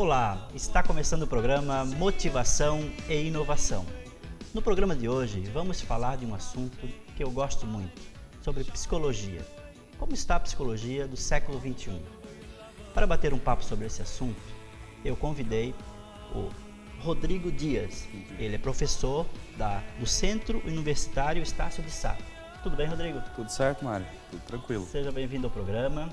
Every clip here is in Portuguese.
Olá, está começando o programa Motivação e Inovação. No programa de hoje vamos falar de um assunto que eu gosto muito, sobre psicologia. Como está a psicologia do século XXI? Para bater um papo sobre esse assunto, eu convidei o Rodrigo Dias. Ele é professor do Centro Universitário Estácio de Sá. Tudo bem, Rodrigo? Tudo certo, Mário. Tudo tranquilo. Seja bem-vindo ao programa.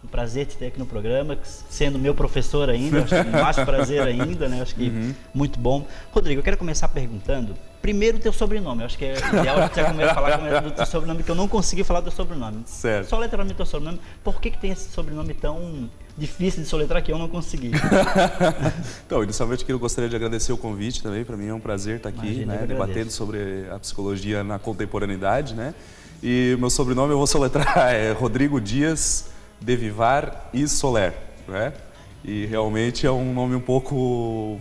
Um prazer te ter aqui no programa, sendo meu professor ainda, acho que mais prazer ainda, né? Acho que muito bom. Rodrigo, eu quero começar perguntando, primeiro o teu sobrenome, eu acho que é ideal a gente já falar do teu sobrenome, que eu não consegui falar do teu sobrenome. Certo. Só letrar o teu sobrenome, por que tem esse sobrenome tão difícil de soletrar que eu não consegui? Então, inicialmente eu gostaria de agradecer o convite também, para mim é um prazer estar aqui, né, debatendo sobre a psicologia na contemporaneidade, né? E meu sobrenome eu vou soletrar, é Rodrigo Dias de Vivar e Soler, né? E realmente é um nome um pouco...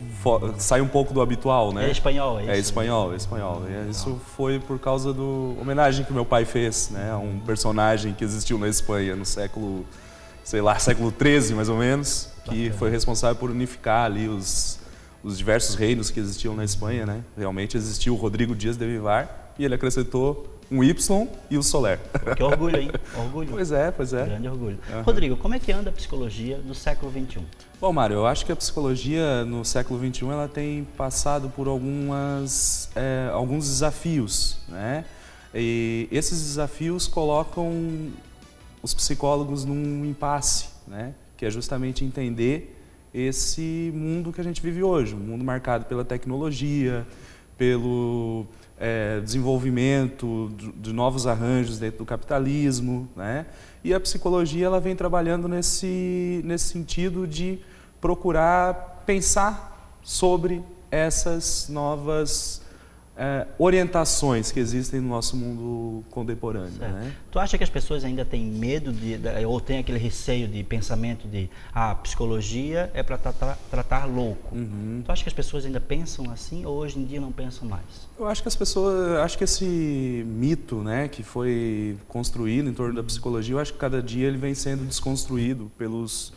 sai um pouco do habitual, né? É espanhol, é isso? É espanhol, é espanhol. E isso foi por causa da homenagem que meu pai fez, né? A um personagem que existiu na Espanha no século, sei lá, século XIII mais ou menos, que foi responsável por unificar ali os diversos reinos que existiam na Espanha, né? Realmente existiu o Rodrigo Dias de Vivar e ele acrescentou um Y e o Soler. Que orgulho, hein? Orgulho. Pois é, pois é. Grande orgulho. Rodrigo, como é que anda a psicologia no século XXI? Bom, Mário, eu acho que a psicologia no século XXI ela tem passado por alguns desafios, né? E esses desafios colocam os psicólogos num impasse, né? Que é justamente entender esse mundo que a gente vive hoje, um mundo marcado pela tecnologia, pelo desenvolvimento de novos arranjos dentro do capitalismo, né? E a psicologia ela vem trabalhando nesse sentido de procurar pensar sobre essas novas orientações que existem no nosso mundo contemporâneo, né? Tu acha que as pessoas ainda têm medo ou têm aquele receio de pensamento de psicologia é para tratar louco? Tu acha que as pessoas ainda pensam assim ou hoje em dia não pensam mais? Eu acho que acho que esse mito, né, que foi construído em torno da psicologia, eu acho que cada dia ele vem sendo desconstruído pelos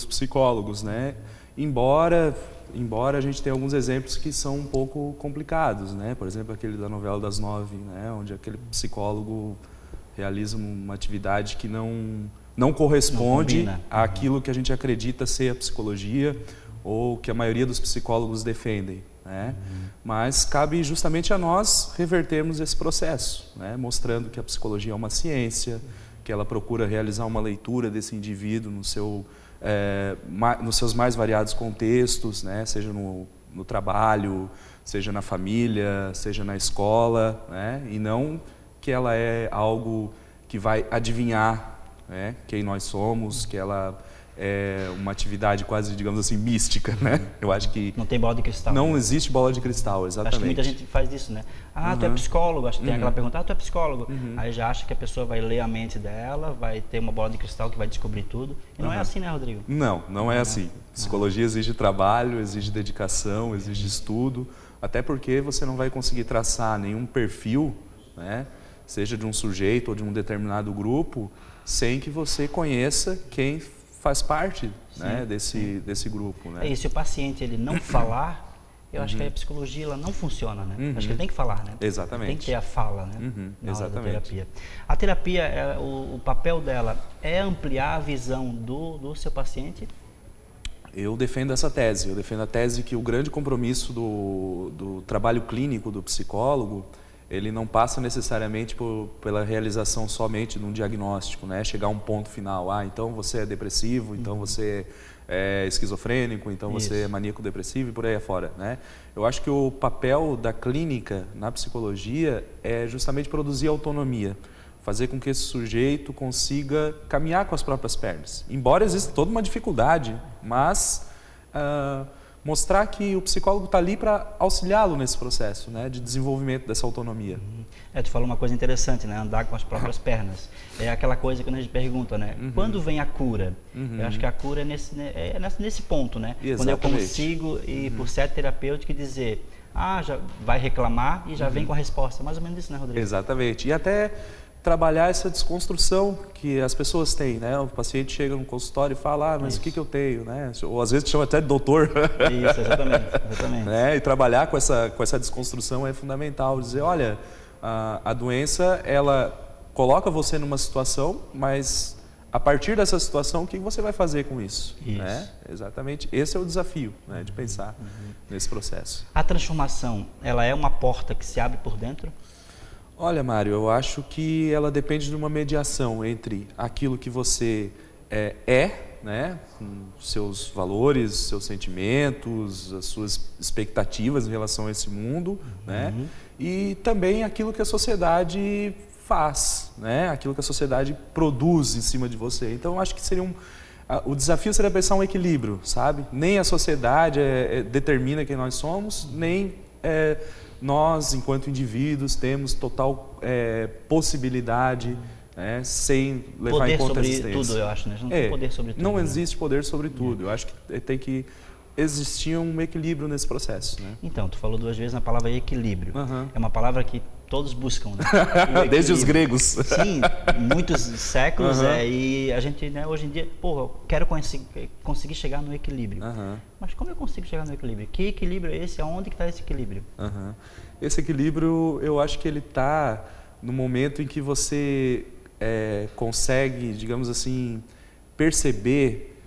psicólogos, né? Embora a gente tenha alguns exemplos que são um pouco complicados, né? Por exemplo, aquele da novela das 9, né? Onde aquele psicólogo realiza uma atividade que não corresponde àquilo que a gente acredita ser a psicologia ou que a maioria dos psicólogos defendem, né? Mas cabe justamente a nós revertermos esse processo, né? Mostrando que a psicologia é uma ciência, que ela procura realizar uma leitura desse indivíduo nos seus mais variados contextos, né? Seja no trabalho, seja na família, seja na escola, né? E não que ela é algo que vai adivinhar, né, quem nós somos, que ela é uma atividade quase, digamos assim, mística, né? Eu acho que... Não tem bola de cristal. Não existe bola de cristal, exatamente. Acho que muita gente faz isso, né? Tu é psicólogo, acho que tem aquela pergunta, tu é psicólogo. Aí já acha que a pessoa vai ler a mente dela, vai ter uma bola de cristal que vai descobrir tudo. E não é assim, né, Rodrigo? Não é assim. Psicologia exige trabalho, exige dedicação, exige estudo, até porque você não vai conseguir traçar nenhum perfil, né? Seja de um sujeito ou de um determinado grupo, sem que você conheça quem faz parte, né, desse grupo, né? E se o paciente ele não falar, eu acho que a psicologia ela não funciona, né? Acho que ele tem que falar, né? Exatamente. Tem que ter a fala, né? Na hora da Exatamente. terapia. A terapia, o papel dela é ampliar a visão do seu paciente? Eu defendo essa tese. Eu defendo a tese que o grande compromisso do trabalho clínico do psicólogo ele não passa necessariamente pela realização somente de um diagnóstico, né? Chegar a um ponto final, então você é depressivo, então você é esquizofrênico, então você é maníaco-depressivo e por aí afora, né? Eu acho que o papel da clínica na psicologia é justamente produzir autonomia, fazer com que esse sujeito consiga caminhar com as próprias pernas. Embora exista toda uma dificuldade, mas... mostrar que o psicólogo está ali para auxiliá-lo nesse processo, né, de desenvolvimento dessa autonomia. Tu falou uma coisa interessante, né, andar com as próprias pernas. É aquela coisa que a gente pergunta, né, quando vem a cura? Eu acho que a cura é nesse ponto, né? Exatamente. Quando eu consigo, e por ser terapêutico, dizer, já vai reclamar e já vem com a resposta. Mais ou menos isso, né, Rodrigo? Exatamente. E até trabalhar essa desconstrução que as pessoas têm, né? O paciente chega no consultório e fala, mas o que eu tenho, né? Ou às vezes chama até de doutor. Isso, exatamente. Né? E trabalhar com essa desconstrução é fundamental. Dizer, olha, a doença, ela coloca você numa situação, mas a partir dessa situação, o que você vai fazer com isso? Né? Exatamente. Esse é o desafio, né, de pensar nesse processo. A transformação, ela é uma porta que se abre por dentro? Olha, Mário, eu acho que ela depende de uma mediação entre aquilo que você né, com seus valores, seus sentimentos, as suas expectativas em relação a esse mundo, né, e também aquilo que a sociedade faz, né, aquilo que a sociedade produz em cima de você. Então, eu acho que seria o desafio seria pensar um equilíbrio, sabe? Nem a sociedade determina quem nós somos, nem nós, enquanto indivíduos, temos total possibilidade, né, sem levar poder em conta a sobre existência. tudo, eu acho, né? Não tem poder sobre tudo. Não né? existe poder sobre tudo. Eu acho que tem que existir um equilíbrio nesse processo. Né? Então, tu falou 2 vezes na palavra equilíbrio. É uma palavra que todos buscam, né? Desde os gregos. Sim, muitos séculos, e a gente, né, hoje em dia, eu quero conseguir chegar no equilíbrio. Mas como eu consigo chegar no equilíbrio? Que equilíbrio é esse? Aonde que está esse equilíbrio? Esse equilíbrio, eu acho que ele está no momento em que você consegue, digamos assim, perceber.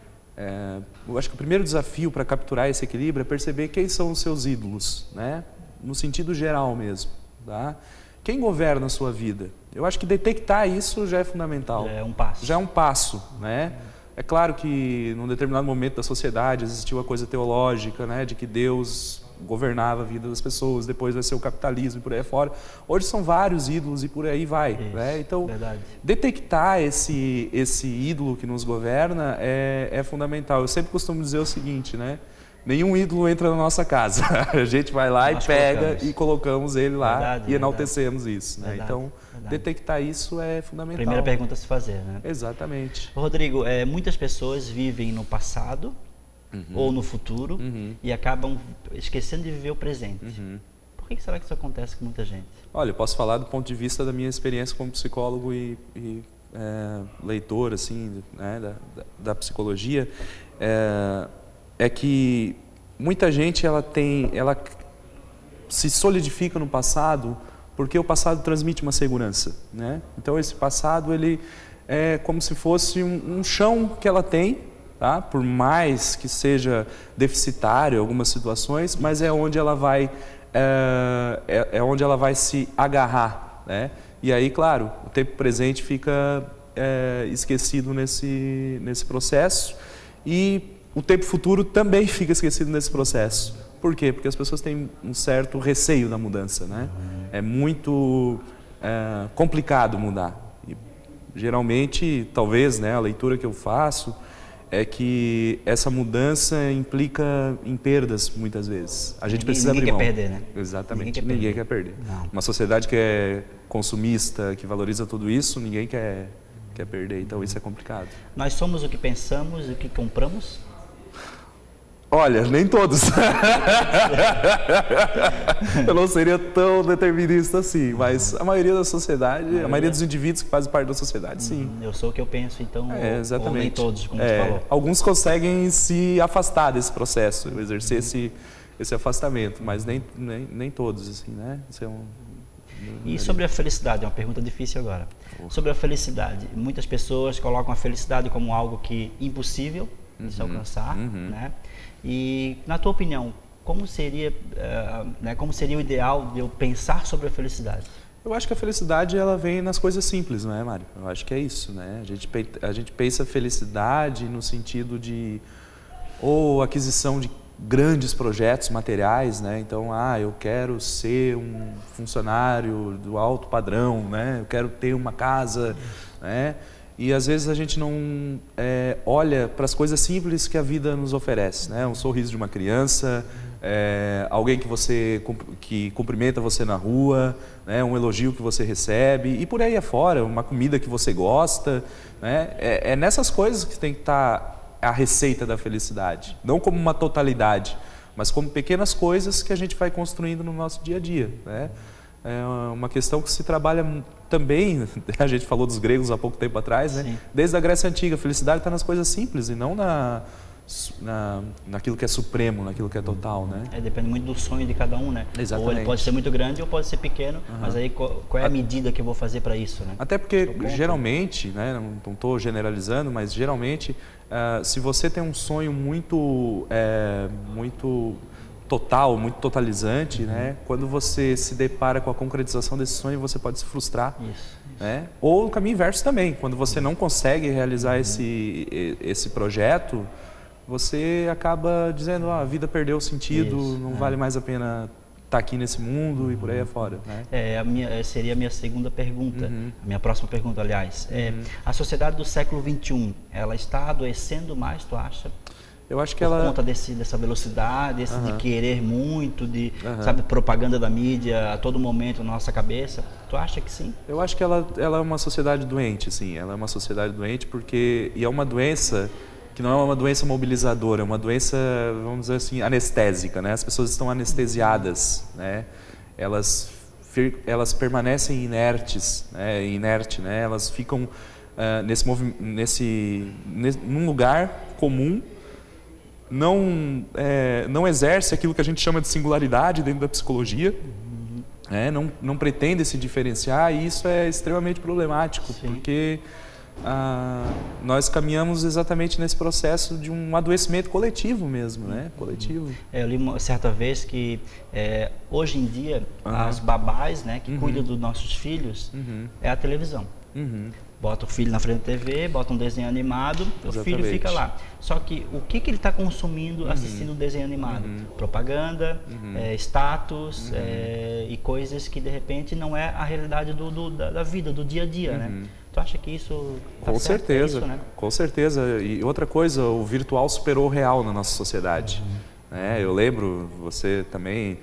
Eu acho que o primeiro desafio para capturar esse equilíbrio é perceber quem são os seus ídolos, né? No sentido geral mesmo. Tá? Quem governa a sua vida? Eu acho que detectar isso já é fundamental. Já é um passo. Já é um passo, né? É claro que num determinado momento da sociedade existiu a coisa teológica, né, de que Deus governava a vida das pessoas, depois vai ser o capitalismo e por aí fora. Hoje são vários ídolos e por aí vai. Isso, né? Então, verdade. detectar esse ídolo que nos governa é fundamental. Eu sempre costumo dizer o seguinte, né? Nenhum ídolo entra na nossa casa. A gente vai lá e pega e colocamos ele lá e enaltecemos isso. Né? Então, detectar isso é fundamental. Primeira pergunta a se fazer, né? Exatamente. Rodrigo, muitas pessoas vivem no passado ou no futuro e acabam esquecendo de viver o presente. Por que será que isso acontece com muita gente? Olha, eu posso falar do ponto de vista da minha experiência como psicólogo e leitor, assim, né, da psicologia. É que muita gente ela se solidifica no passado porque o passado transmite uma segurança, né? Então esse passado ele é como se fosse um chão que ela tem, tá? Por mais que seja deficitário em algumas situações, mas é onde ela vai onde ela vai se agarrar, né? E aí, claro, o tempo presente fica esquecido nesse processo e o tempo futuro também fica esquecido nesse processo. Por quê? Porque as pessoas têm um certo receio da mudança, né? É muito complicado mudar. E, geralmente, talvez, né, a leitura que eu faço é que essa mudança implica em perdas, muitas vezes. A gente precisa abrir mão. Ninguém quer perder, né? Exatamente. Ninguém quer perder. Uma sociedade que é consumista, que valoriza tudo isso, ninguém quer perder. Então, isso é complicado. Nós somos o que pensamos e o que compramos? Olha, nem todos. Eu não seria tão determinista assim, mas a maioria da sociedade, a maioria dos indivíduos que fazem parte da sociedade, sim. Eu sou o que eu penso, então, exatamente. ou nem todos, como você falou. Alguns conseguem se afastar desse processo, exercer esse afastamento, mas nem todos, assim, né? Isso é E sobre a felicidade, é uma pergunta difícil agora. Sobre a felicidade, muitas pessoas colocam a felicidade como algo impossível de se alcançar, né? E, na tua opinião, como seria o ideal de eu pensar sobre a felicidade? Eu acho que a felicidade ela vem nas coisas simples, não é, Mário? Eu acho que é isso, né? A gente pensa felicidade no sentido de aquisição de grandes projetos materiais, né? Então, eu quero ser um funcionário do alto padrão, né? Eu quero ter uma casa, né? E às vezes a gente não olha para as coisas simples que a vida nos oferece, né? Um sorriso de uma criança, alguém que cumprimenta você na rua, né? Um elogio que você recebe e por aí afora, uma comida que você gosta, né? É nessas coisas que tem que estar a receita da felicidade, não como uma totalidade, mas como pequenas coisas que a gente vai construindo no nosso dia a dia, né? É uma questão que se trabalha também, a gente falou dos gregos há pouco tempo atrás, né? Desde a Grécia Antiga, a felicidade está nas coisas simples e não naquilo que é supremo, naquilo que é total, né? Depende muito do sonho de cada um, né? Exatamente. Ou ele pode ser muito grande ou pode ser pequeno, mas aí qual é a medida que eu vou fazer para isso, né? Até porque, geralmente, né, não estou generalizando, mas geralmente, se você tem um sonho muito total, muito totalizante, né? Quando você se depara com a concretização desse sonho, você pode se frustrar. Isso. Né? Ou o caminho inverso também, quando você não consegue realizar esse projeto, você acaba dizendo, a vida perdeu o sentido, não vale mais a pena estar aqui nesse mundo e por aí afora. Né? Seria a minha segunda pergunta, a minha próxima pergunta, aliás. A sociedade do século XXI, ela está adoecendo mais, tu acha? Eu acho que por conta dessa velocidade, de querer muito, de sabe, propaganda da mídia a todo momento na nossa cabeça. Tu acha que sim? Eu acho que ela é uma sociedade doente, sim. Ela é uma sociedade doente e é uma doença que não é uma doença mobilizadora, é uma doença, vamos dizer assim, anestésica, né? As pessoas estão anestesiadas, né? Elas permanecem inertes, né? Elas ficam num lugar comum. Não exerce aquilo que a gente chama de singularidade dentro da psicologia, não pretende se diferenciar, e isso é extremamente problemático, porque nós caminhamos exatamente nesse processo de um adoecimento coletivo mesmo, né? Coletivo. Eu li certa vez que hoje em dia as babás, né, que cuidam dos nossos filhos é a televisão. Bota o filho na frente da TV, bota um desenho animado, o filho fica lá. Só que o que ele está consumindo assistindo um desenho animado? Propaganda, status e coisas que de repente não é a realidade da vida, do dia a dia, né? Tu acha que isso tá Com certo? certeza, É isso, né? Com certeza. E outra coisa, o virtual superou o real na nossa sociedade. Eu lembro, você também,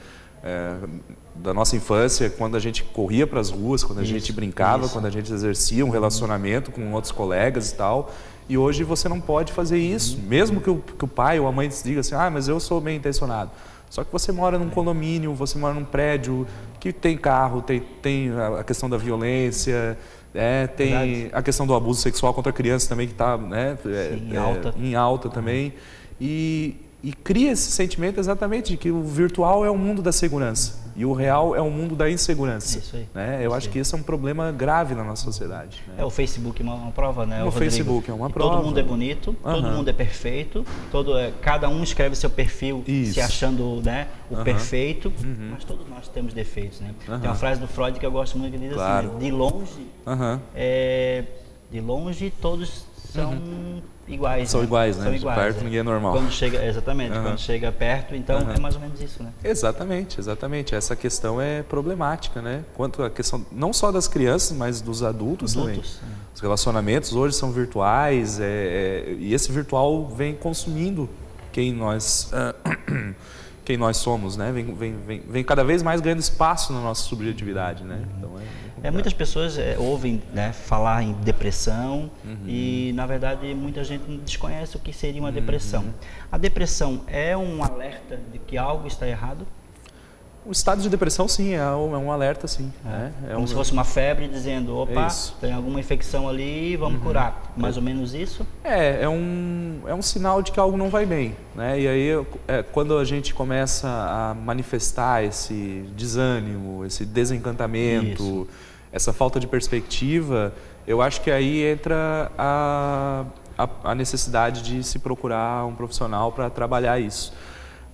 da nossa infância, quando a gente corria para as ruas, quando a gente brincava, quando a gente exercia um relacionamento com outros colegas e tal. E hoje você não pode fazer isso, mesmo que o pai ou a mãe diga assim, mas eu sou bem intencionado. Só que você mora num condomínio, você mora num prédio que tem carro, tem a questão da violência, tem a questão do abuso sexual contra crianças também, que está em alta também. E cria esse sentimento exatamente de que o virtual é o mundo da segurança e o real é o mundo da insegurança. Isso aí. Né? Eu acho que esse é um problema grave na nossa sociedade. Né? O Facebook é uma prova, né? O Facebook é uma prova. Todo mundo é bonito, todo mundo é perfeito, cada um escreve seu perfil se achando, né, o perfeito, mas todos nós temos defeitos, né? Tem uma frase do Freud que eu gosto muito que diz assim, de longe todos são iguais. São iguais, né? São iguais, perto ninguém é normal. Quando chega, quando chega perto, então é mais ou menos isso, né? Exatamente. Essa questão é problemática, né? Quanto a questão não só das crianças, mas dos adultos também. Os relacionamentos hoje são virtuais, e esse virtual vem consumindo quem nós somos, né? Vem cada vez mais ganhando espaço na nossa subjetividade, né? Então muitas pessoas ouvem, né, falar em depressão e, na verdade, muita gente desconhece o que seria uma depressão. A depressão é um alerta de que algo está errado? O estado de depressão, sim, é um alerta, sim. Como se fosse uma febre dizendo, opa, tem alguma infecção ali, vamos curar. Mais ou menos isso? É um sinal de que algo não vai bem, né? E aí, quando a gente começa a manifestar esse desânimo, esse desencantamento, essa falta de perspectiva, eu acho que aí entra a necessidade de se procurar um profissional para trabalhar isso.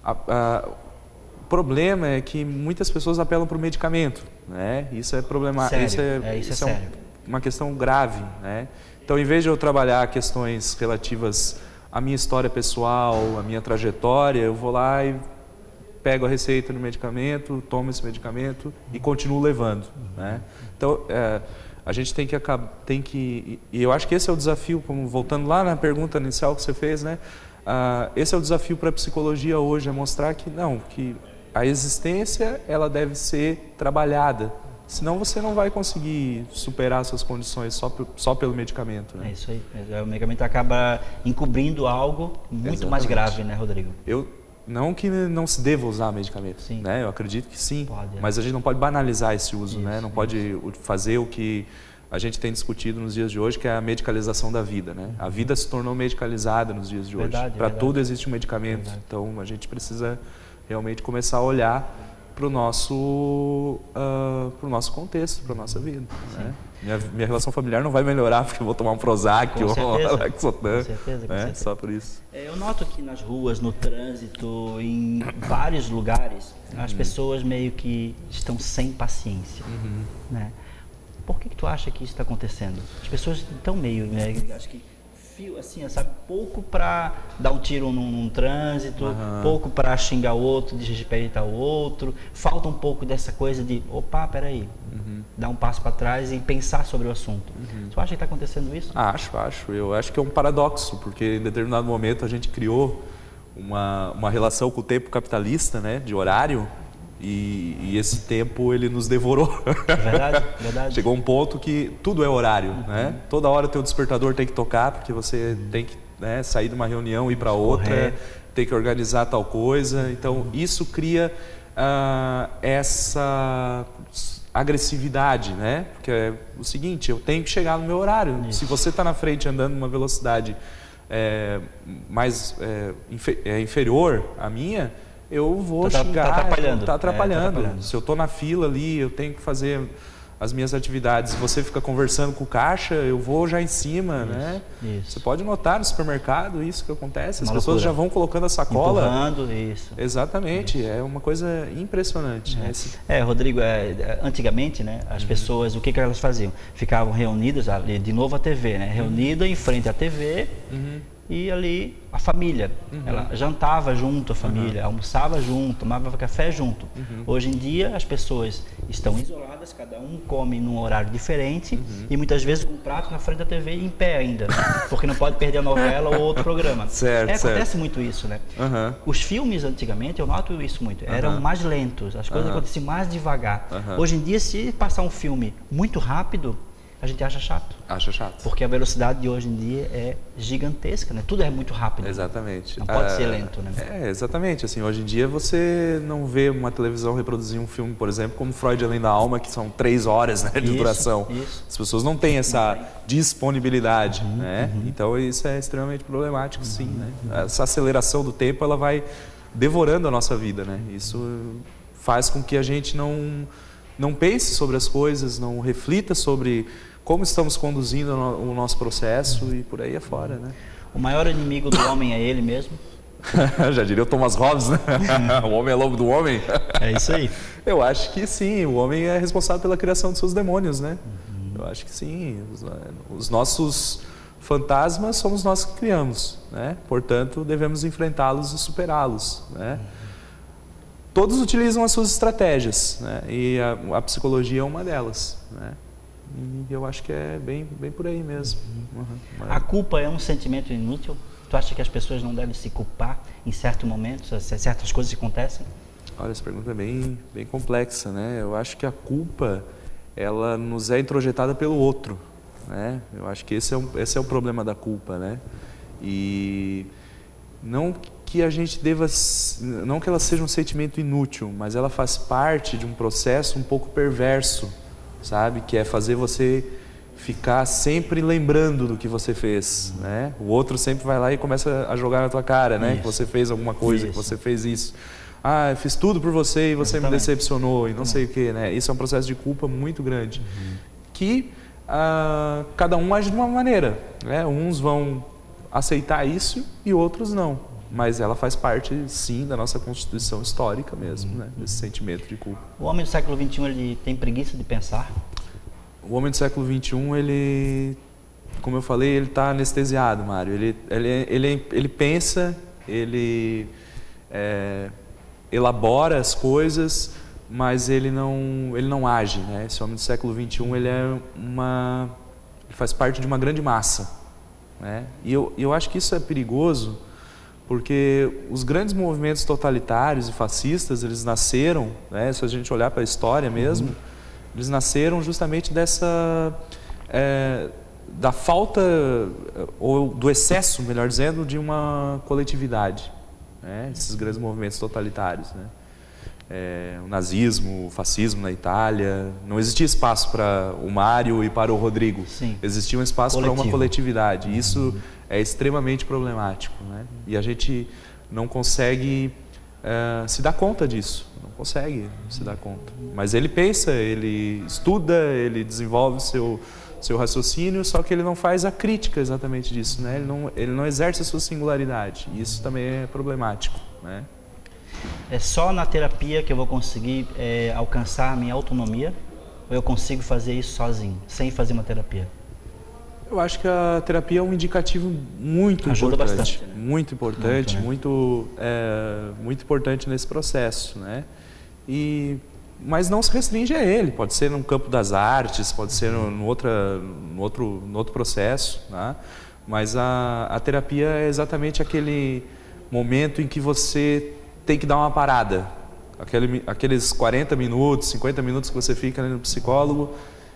O problema é que muitas pessoas apelam para o medicamento, né? Isso é problemático. Isso é uma questão grave, né? Então, em vez de eu trabalhar questões relativas à minha história pessoal, à minha trajetória, eu vou lá e pego a receita do medicamento, tomo esse medicamento e continuo levando, né? Então, a gente tem que e eu acho que esse é o desafio, como voltando lá na pergunta inicial que você fez, né? Esse é o desafio para a psicologia hoje, é mostrar que a existência ela deve ser trabalhada, senão você não vai conseguir superar suas condições só pelo medicamento, né? É isso aí. O medicamento acaba encobrindo algo muito mais grave, né, Rodrigo? Não que não se deva usar medicamento, Sim. né? Eu acredito que sim, Pode, mas a gente não pode banalizar esse uso, Isso, né? Não pode fazer o que a gente tem discutido nos dias de hoje, que é a medicalização da vida, né? A vida se tornou medicalizada nos dias de hoje. Para tudo existe um medicamento, então a gente precisa realmente começar a olhar para o nosso contexto, para a nossa vida. Né? Minha relação familiar não vai melhorar porque eu vou tomar um Prozac ou um Lexotan. Com certeza, com certeza. Só por isso. Eu noto que nas ruas, no trânsito, em vários lugares, as pessoas meio que estão sem paciência. Né? Por que tu acha que isso está acontecendo? As pessoas estão meio, né, acho que assim, sabe, pouco para dar um tiro num trânsito, pouco para xingar o outro, desrespeitar o outro, falta um pouco dessa coisa de, opa, peraí, dar um passo para trás e pensar sobre o assunto. Tu acha que está acontecendo isso? Acho. Eu acho que é um paradoxo, porque em determinado momento a gente criou uma relação com o tempo capitalista, né, de horário, e esse tempo ele nos devorou. Verdade. Chegou um ponto que tudo é horário, né? Toda hora o teu despertador tem que tocar, porque você tem que, né, sair de uma reunião e ir para outra, tem que organizar tal coisa. Então isso cria essa agressividade, né? Porque é o seguinte, eu tenho que chegar no meu horário. Se você está na frente andando numa velocidade inferior à minha, eu vou chegar, tá atrapalhando. Se eu estou na fila ali, eu tenho que fazer as minhas atividades, você fica conversando com o caixa, eu vou já em cima, né? Você pode notar no supermercado isso que acontece, as pessoas já vão colocando a sacola. Empurrando, isso. Exatamente, é uma coisa impressionante. Rodrigo, antigamente, né, as pessoas, o que elas faziam? Ficavam reunidas, ali, de novo a TV, né? Reunida em frente à TV, e ali a família, ela jantava junto, a família, almoçava junto, tomava café junto. Hoje em dia as pessoas estão isoladas, cada um come num horário diferente e muitas vezes com um prato na frente da TV em pé ainda, né? Porque não pode perder a novela ou outro programa. Acontece muito isso, né? Os filmes antigamente, eu noto isso muito, eram mais lentos, as coisas aconteciam mais devagar. Hoje em dia, se passar um filme muito rápido, a gente acha chato. Porque a velocidade de hoje em dia é gigantesca, né? Tudo é muito rápido. Exatamente. Não pode ser lento, né? Exatamente. Assim, hoje em dia você não vê uma televisão reproduzir um filme, por exemplo, como Freud Além da Alma, que são 3 horas, né, de duração. As pessoas não têm essa disponibilidade, né? Então isso é extremamente problemático, sim, né? Essa aceleração do tempo, ela vai devorando a nossa vida, né? Isso faz com que a gente não pense sobre as coisas, não reflita sobre como estamos conduzindo o nosso processo e por aí afora, né? O maior inimigo do homem é ele mesmo? Já diria o Thomas Hobbes, né? O homem é lobo do homem. É isso aí. Eu acho que sim, o homem é responsável pela criação dos seus demônios, né? Eu acho que sim. Os nossos fantasmas somos nós que criamos, né? Portanto, devemos enfrentá-los e superá-los, né? Todos utilizam as suas estratégias, né? E a psicologia é uma delas, né? E eu acho que é bem por aí mesmo. A culpa é um sentimento inútil? Tu acha que as pessoas não devem se culpar em certos momentos, certas coisas que acontecem? Olha, essa pergunta é bem complexa, né? Eu acho que a culpa, ela nos é introjetada pelo outro, né? Eu acho que esse é o problema da culpa, né? E não que a gente não que ela seja um sentimento inútil, mas ela faz parte de um processo um pouco perverso, sabe? Que é fazer você ficar sempre lembrando do que você fez, né? O outro sempre vai lá e começa a jogar na tua cara, né? Que você fez alguma coisa, que você fez isso. Ah, eu fiz tudo por você e você me decepcionou e não sei o quê, né? Isso é um processo de culpa muito grande. Que cada um age de uma maneira, né? Uns vão aceitar isso e outros não. Mas ela faz parte, sim, da nossa constituição histórica mesmo, né? Desse sentimento de culpa. O homem do século XXI, ele tem preguiça de pensar? O homem do século XXI, ele, como eu falei, ele está anestesiado, Mário. Ele pensa, ele elabora as coisas, mas ele não age, né? Esse homem do século XXI, ele faz parte de uma grande massa, né? E eu acho que isso é perigoso, porque os grandes movimentos totalitários e fascistas, eles nasceram, né, se a gente olhar para a história mesmo, eles nasceram justamente da falta, ou do excesso, melhor dizendo, de uma coletividade, né? Esses grandes movimentos totalitários, né? O nazismo, o fascismo na Itália, não existia espaço para o Mário e para o Rodrigo. Sim. Existia um espaço para uma coletividade. E isso é extremamente problemático, né? E a gente não consegue se dar conta disso. Não consegue se dar conta. Mas ele pensa, ele estuda, ele desenvolve seu raciocínio, só que ele não faz a crítica exatamente disso, né? Ele não exerce a sua singularidade. E isso também é problemático, né? É só na terapia que eu vou conseguir alcançar a minha autonomia? Ou eu consigo fazer isso sozinho, sem fazer uma terapia? Eu acho que a terapia é um indicativo muito Ajuda importante. Bastante, né? Muito importante, muito, muito importante nesse processo, né? Mas não se restringe a ele, pode ser no campo das artes, pode ser no outro processo, né? Mas a terapia é exatamente aquele momento em que você tem que dar uma parada. Aqueles 40 minutos, 50 minutos que você fica ali no psicólogo,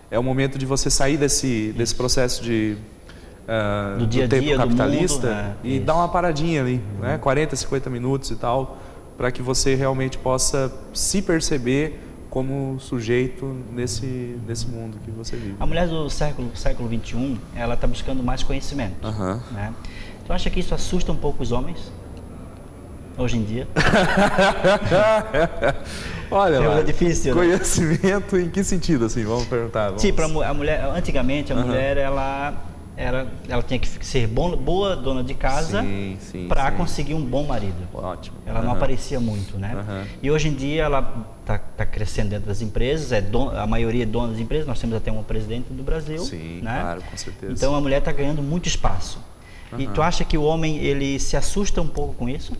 é o momento de você sair desse processo do tempo capitalista, do mundo, e dar uma paradinha ali, né? 40, 50 minutos e tal, para que você realmente possa se perceber como sujeito nesse mundo que você vive. A mulher do século XXI, ela está buscando mais conhecimento, né? Tu acha que isso assusta um pouco os homens? Hoje em dia? Olha lá, é difícil, conhecimento, né? Em que sentido, assim? Vamos perguntar. Sim, para a mulher, antigamente a mulher ela tinha que ser boa dona de casa para conseguir um bom marido. Ótimo. Ela não aparecia muito, né? E hoje em dia ela tá crescendo dentro das empresas, a maioria é dona das empresas, nós temos até uma presidente do Brasil. Sim, né? Claro, com certeza. Então a mulher está ganhando muito espaço. E tu acha que o homem ele se assusta um pouco com isso?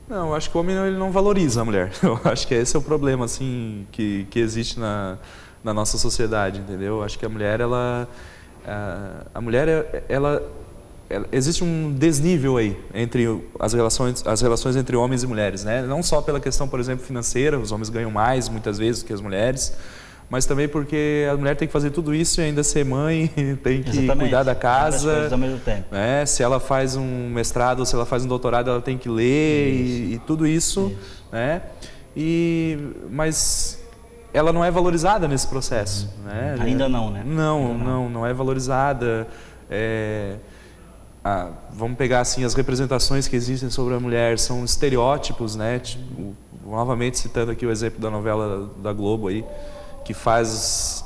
Não, eu acho que o homem ele não valoriza a mulher. Eu acho que esse é o problema, assim, que existe na nossa sociedade, entendeu? Eu acho que a mulher, existe um desnível aí entre as relações entre homens e mulheres, né? Não só pela questão, por exemplo, financeira, os homens ganham mais muitas vezes do que as mulheres, mas também porque a mulher tem que fazer tudo isso e ainda ser mãe, tem que cuidar da casa, ao mesmo tempo. Né? Se ela faz um mestrado ou se ela faz um doutorado, ela tem que ler e tudo isso. Né? Mas ela não é valorizada nesse processo. Né? Ainda não, né? Não é valorizada. Vamos pegar assim, as representações que existem sobre a mulher, são estereótipos, né? Tipo, novamente citando aqui o exemplo da novela da Globo aí, que faz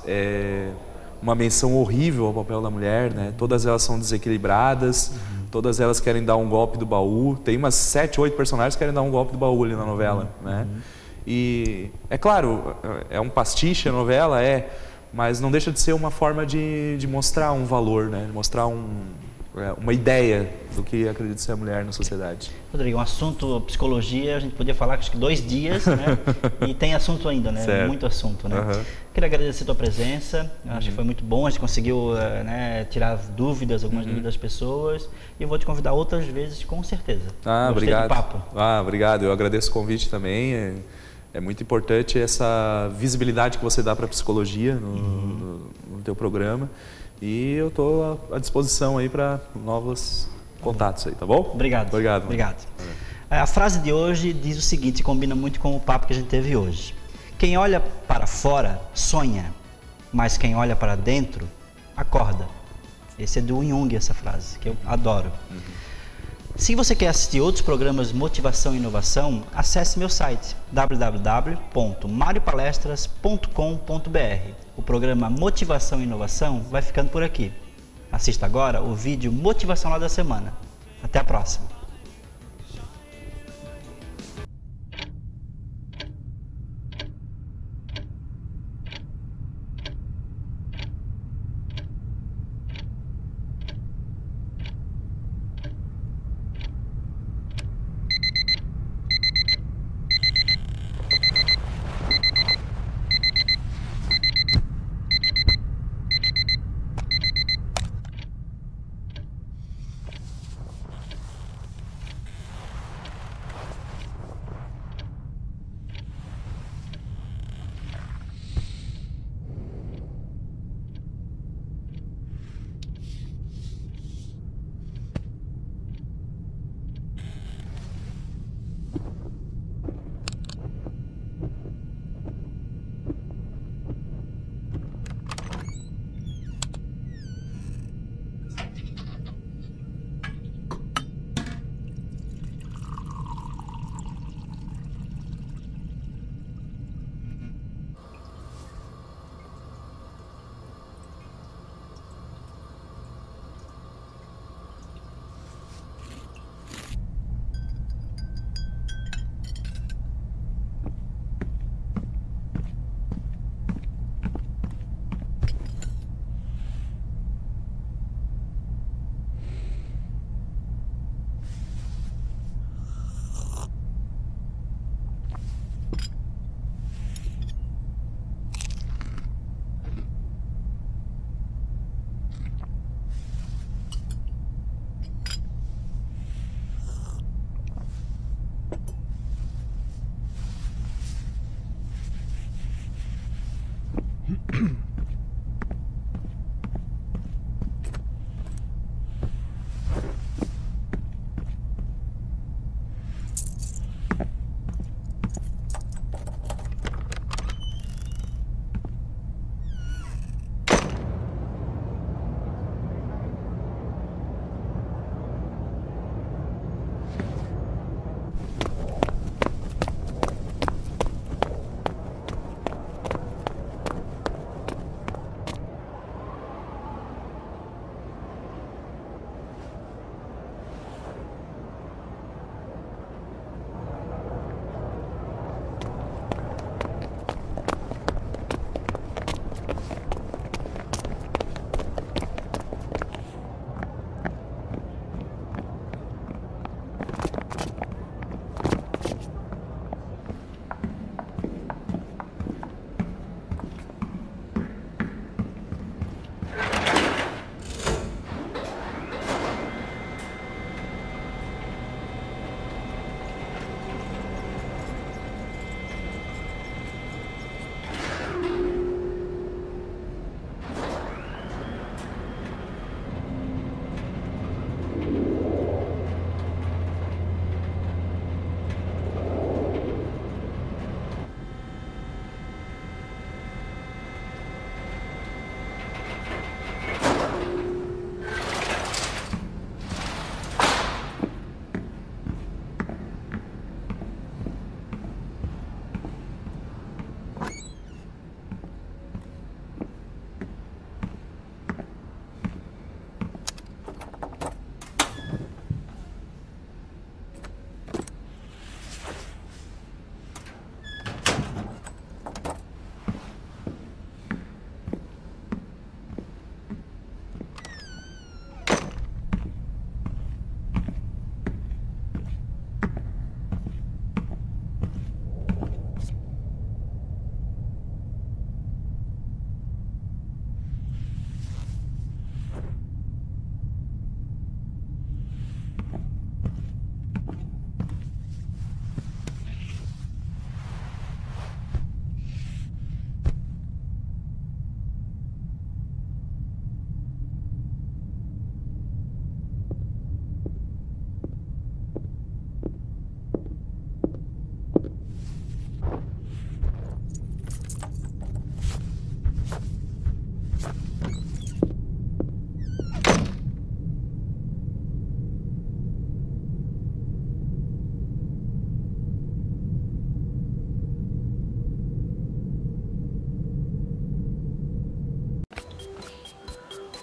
uma menção horrível ao papel da mulher, né? Todas elas são desequilibradas, todas elas querem dar um golpe do baú. Tem umas 7, 8 personagens que querem dar um golpe do baú ali na novela, né? E é claro, é um pastiche a novela, mas não deixa de ser uma forma de mostrar um valor, né? Mostrar uma ideia do que acredita ser a mulher na sociedade. Rodrigo, um assunto psicologia, a gente podia falar acho que 2 dias, né? E tem assunto ainda, né? Certo. Muito assunto, né? Queria agradecer a tua presença, acho que foi muito bom, a gente conseguiu tirar dúvidas, algumas dúvidas das pessoas, e eu vou te convidar outras vezes, com certeza. Obrigado. Do papo. Obrigado, eu agradeço o convite também. É muito importante essa visibilidade que você dá para a psicologia no teu programa. E eu estou à disposição aí para novos contatos aí, tá bom? Obrigado. A frase de hoje diz o seguinte, combina muito com o papo que a gente teve hoje. Quem olha para fora sonha, mas quem olha para dentro acorda. Esse é do Jung, essa frase, que eu adoro. Se você quer assistir outros programas de motivação e inovação, acesse meu site www.mariopalestras.com.br. O programa Motivação e Inovação vai ficando por aqui. Assista agora o vídeo motivacional da semana. Até a próxima!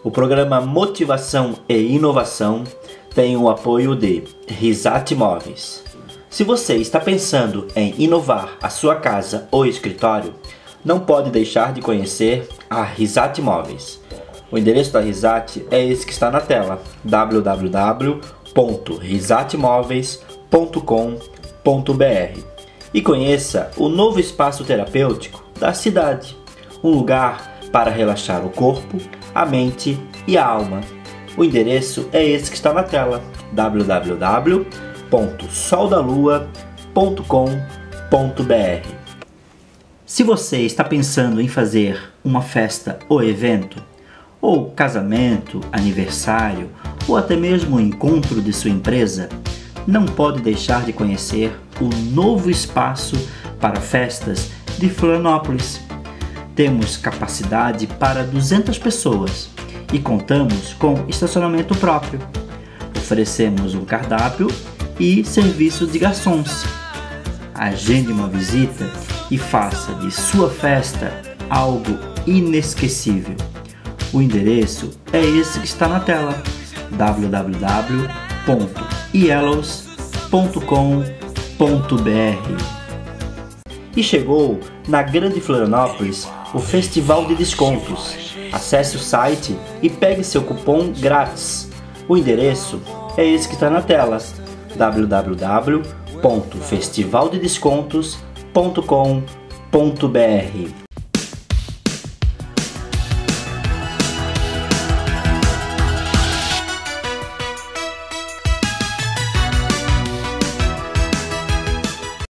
O programa Motivação e Inovação tem o apoio de Risate Móveis. Se você está pensando em inovar a sua casa ou escritório, não pode deixar de conhecer a Risate Móveis. O endereço da Risate é esse que está na tela: www.risatemoveis.com.br, e conheça o novo espaço terapêutico da cidade, um lugar para relaxar o corpo, a mente e a alma. O endereço é esse que está na tela: www.soldalua.com.br. Se você está pensando em fazer uma festa ou evento, ou casamento, aniversário, ou até mesmo um encontro de sua empresa, não pode deixar de conhecer o novo espaço para festas de Florianópolis. Temos capacidade para 200 pessoas e contamos com estacionamento próprio. Oferecemos um cardápio e serviço de garçons. Agende uma visita e faça de sua festa algo inesquecível. O endereço é esse que está na tela: www.ielos.com.br. E chegou na Grande Florianópolis o Festival de Descontos. Acesse o site e pegue seu cupom grátis. O endereço é esse que está na tela: www.festivaldedescontos.com.br.